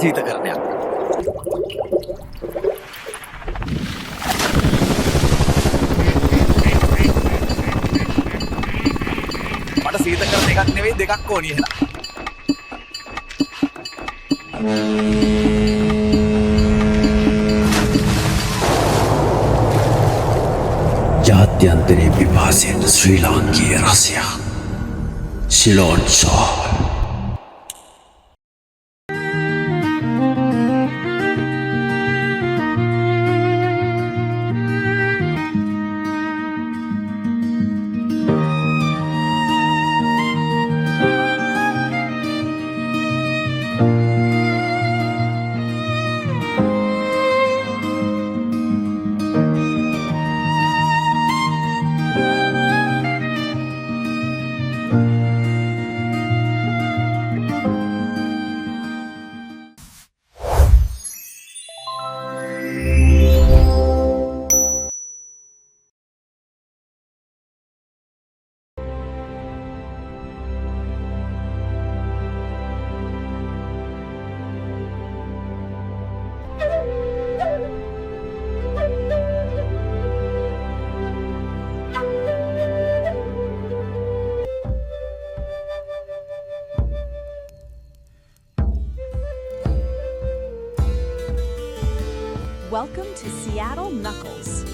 සීතකරණයක්. මට සීතකරණ එකක් නෙවෙයි දෙකක් ඕනි එහෙනම්. ජාත්‍යන්තරයේ පිපාසයට ශ්‍රී ලාංකීය රසයක් Ceylon soul. Welcome to Seattle Knuckles.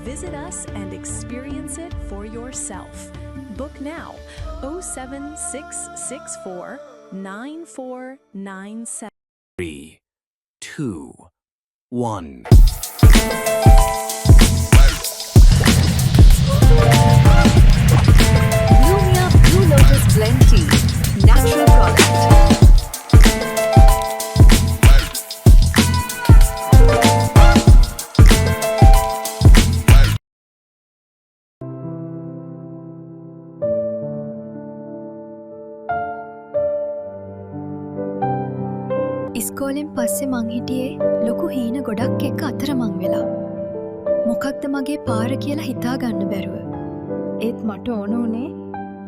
Visit us and experience it for yourself. Book now 07664 9497. 3, 2, 1. Lumia Blue Lotus Blend Tea. Natural product. ඉස්කෝලෙන් පස්සේ මං හිටියේ ලොකු හීන ගොඩක් එක්ක අතරමං වෙලා. මොකක්ද මගේ පාර කියලා හිතාගන්න බැරුව. ඒත් මට ඕන උනේ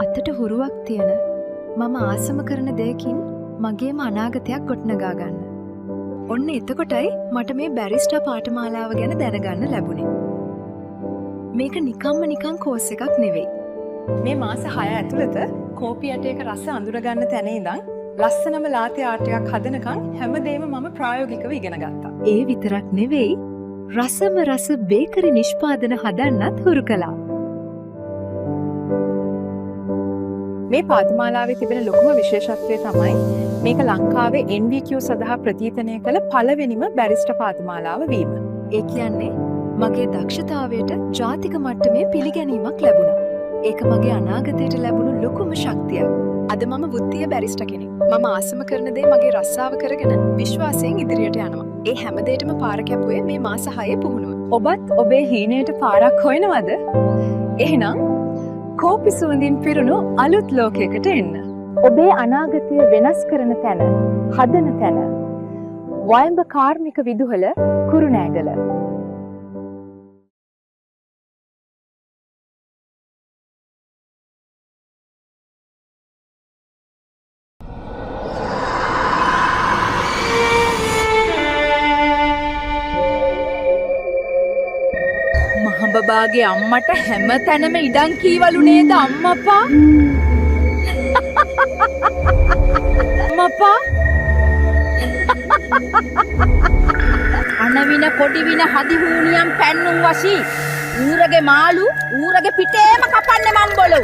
අතට හුරුවක් තියෙන මම ආසම කරන දෙයකින් මගේම අනාගතයක් ගොඩනගා ගන්න. ඔන්න එතකොටයි මට මේ බැරිස්ටා පාඨමාලාව ගැන දැනගන්න ලැබුණේ. මේක නිකන් කෝස් එකක් නෙවෙයි. මේ මාස 6 ඇතුළත කෝපි ඇටයක රස අඳුරගන්න තැන ඉඳන් ලස්සනම ලාතේ ආර්ටයක් හදනකම් හැමදේම මම ප්‍රායෝගිකව ඉගෙන ගත්තා. ඒ විතරක් නෙවෙයි රසම රස බේකරි නිෂ්පාදන හදන්නත් හුරු කළා. මේ පාඨමාලාවේ තිබෙන ලොකුම විශේෂත්වය තමයි මේක ලංකාවේ NVQ සඳහා ප්‍රතිතනය කළ පළවෙනිම බැරිස්ටා පාඨමාලාව වීම. ඒ කියන්නේ මගේ දක්ෂතාවයට ජාතික මට්ටමේ පිළිගැනීමක් ලැබුණා. ඒක මගේ අනාගතයට ලැබුණු ලොකුම ශක්තියක්. අද මම වෘත්තීය බැරිස්ටර් කෙනෙක්. මම ආසම කරන දේ මගේ රස්සාව කරගෙන විශ්වාසයෙන් ඉදිරියට යනවා. ඒ හැම දෙයකම පාර කැපුවේ මේ මාස 6 පුහුණුව. ඔබත් ඔබේ හීනයට පාරක් හොයනවද? එහෙනම් කෝපි සුවඳින් පිරුණු අලුත් ලෝකයකට එන්න. ඔබේ අනාගතය වෙනස් කරන තැන, හදන තැන. වයඹ කාර්මික විදුහල කුරුණෑගල. මහඹබාගේ අම්මට හැම තැනම ඉඩම් කීවලු නේද අම්මපා? අම්මපා අනවින පොඩිවින හදිහූනියම් පැන්නුම් වශී ඌරගේ මාළු ඌරගේ පිටේම කපන්නේ මම් බොලු.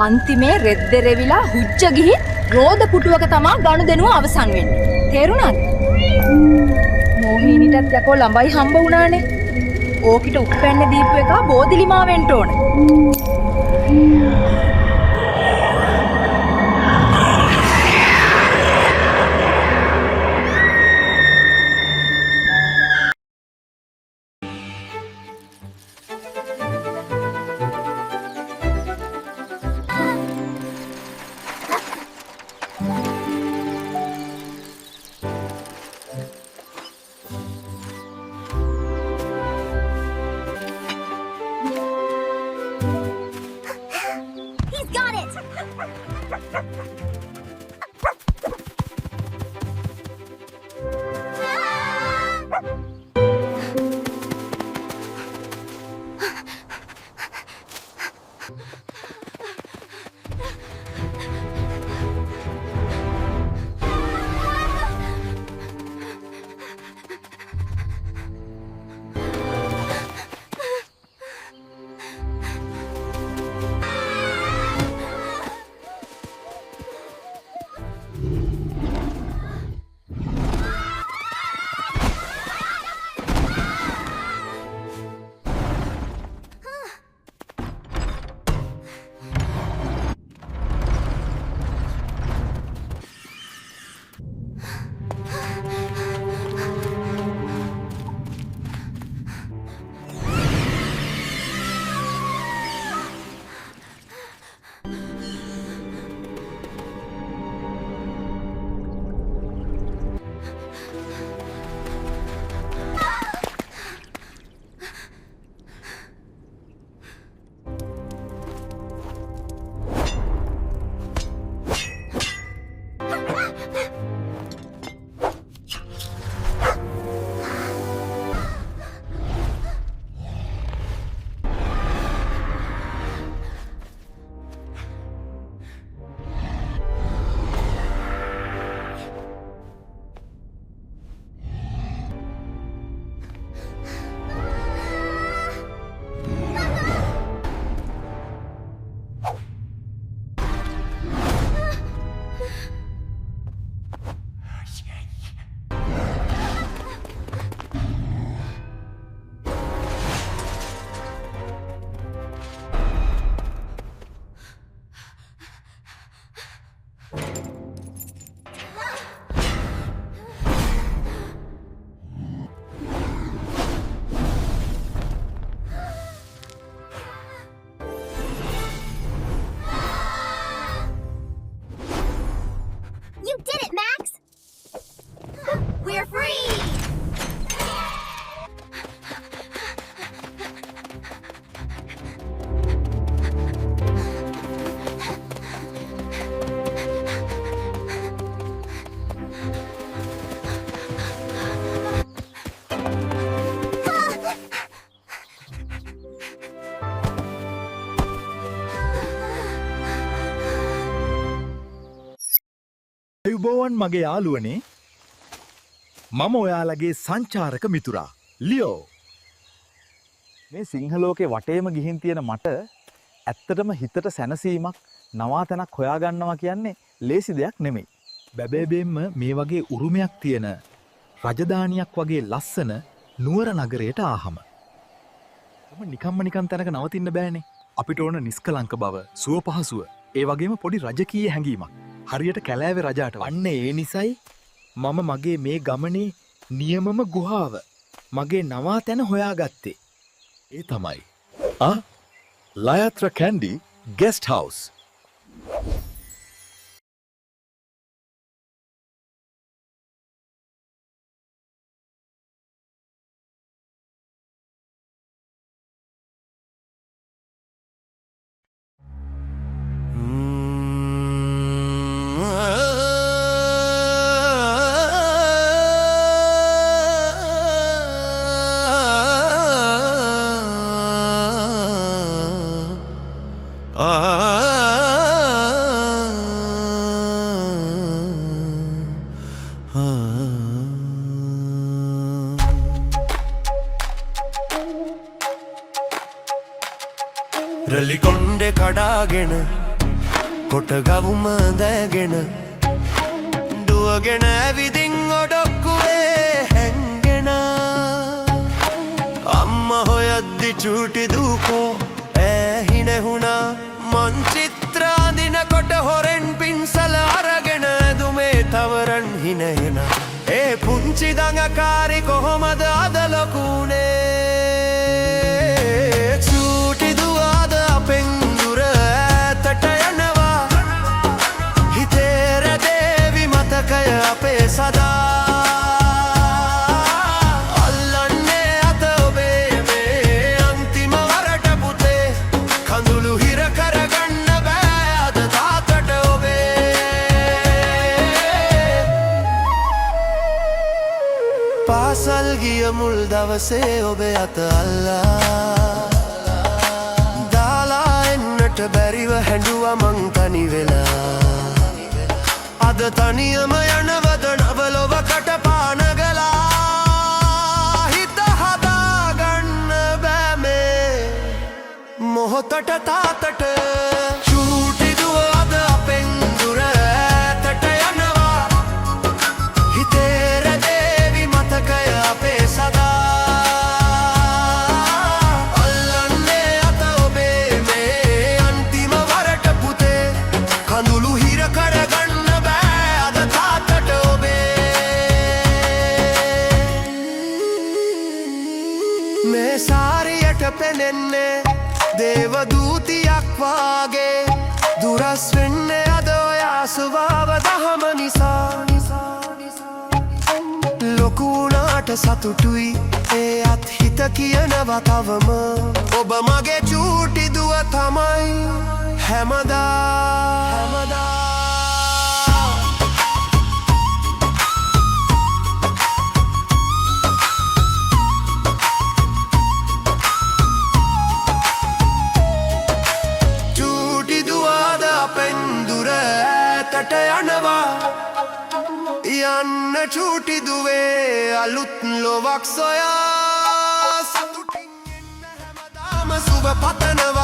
අන්තිමේ රෙද්දෙරෙවිලා හුජ්ජ ගිහින් රෝද පුටුවක තමා ගනුදෙනුව අවසන් වෙන්නේ. තේරුණාද? මෝහිනීටත් යකෝ ළඹයි හම්බ වුණානේ. ඕකිට උප්පැන්න දීපු එක බෝධිලිමා වෙන්න ඕන. You did it, Max! We're free! අයුබෝවන් මගේ යාළුවනේ මම ඔයාලගේ සංචාරක මිතුරා ලියෝ මේ සිංහලෝකේ වටේම ගිහින් තියෙන මට ඇත්තටම හිතට සැනසීමක් නවාතැනක් හොයාගන්නවා කියන්නේ ලේසි දෙයක් නෙමෙයි බැබෑබෙන්ම මේ වගේ උරුමයක් තියෙන රජධානියක් වගේ ලස්සන නුවර නගරයට ආහම නිකම්ම නිකන් තැනක නවතින්න බෑනේ. අපිට ඕන නිස්කලංක බව, සුව පහසුව, ඒ වගේම පොඩි රජකීය හැඟීමක්. හරියට කැලෑවේ රජාට. අන්න ඒ නිසයි මම මගේ මේ ගමනේ නියමම ගුහාව මගේ නවා තැන හොයාගත්තේ. ඒ තමයි ලයත්‍ර කැන්ඩි ගෙස්ට් හවුස්. රලි කොණ්ඩෙ කඩාගෙන කොට ගවුම දෑගෙන දුවගෙන ඇවිදින් ඔඩොක්කුවේ හැංගෙන අම්ම හොයද්දි චූටි දූකෝ ඇහිනෙහුණා මං චිත්‍රාදින කොට හොරෙන් පින්සල අරගෙන දුමේ තවරන් හිනහෙන ඒ පුංචි දඟකාරි කොහොමද අද ලොකුනේ අපේ සදා අල්ලන්නේ අත ඔබේ මේ අන්තිම වරට පුතේ කඳුළු හිර කරගන්න බෑ අද තාත්තට ඔබේ පාසල් ගිය මුල් දවසේ ඔබේ අත අල්ලා දාලා එන්නට බැරිව හැඬුවා මං තනි වෙලා අද තනියම යනවද නවලොවකට පානගලා හිත හදාගන්න බෑ මේ මොහොතට තාතට චූටි දුව අද අපෙන් දුර ඈතට යනවා හිතේ රැඳේවි මතකය අපේ සදා අල්ලන්නේ අත ඔබේ මේ අන්තිම වරට පුතේ කඳුළු හිර කරගන්න මේ සාරියට පෙනෙන්නේ දේවදූතියක් වාගේ දුරස් වෙන්නේ අද ඔය අසුවාව දහම නිසා ලොකු වුණාට සතුටුයි ඒ අත් හිත කියනවා තවම ඔබ මගේ චූටි දුව තමයි හැමදා යනවා යන්න චූටි දුවේ අලුත් ලොවක් සොයා සතුටින් ඉන්න හැමදාම සුබ පතනවා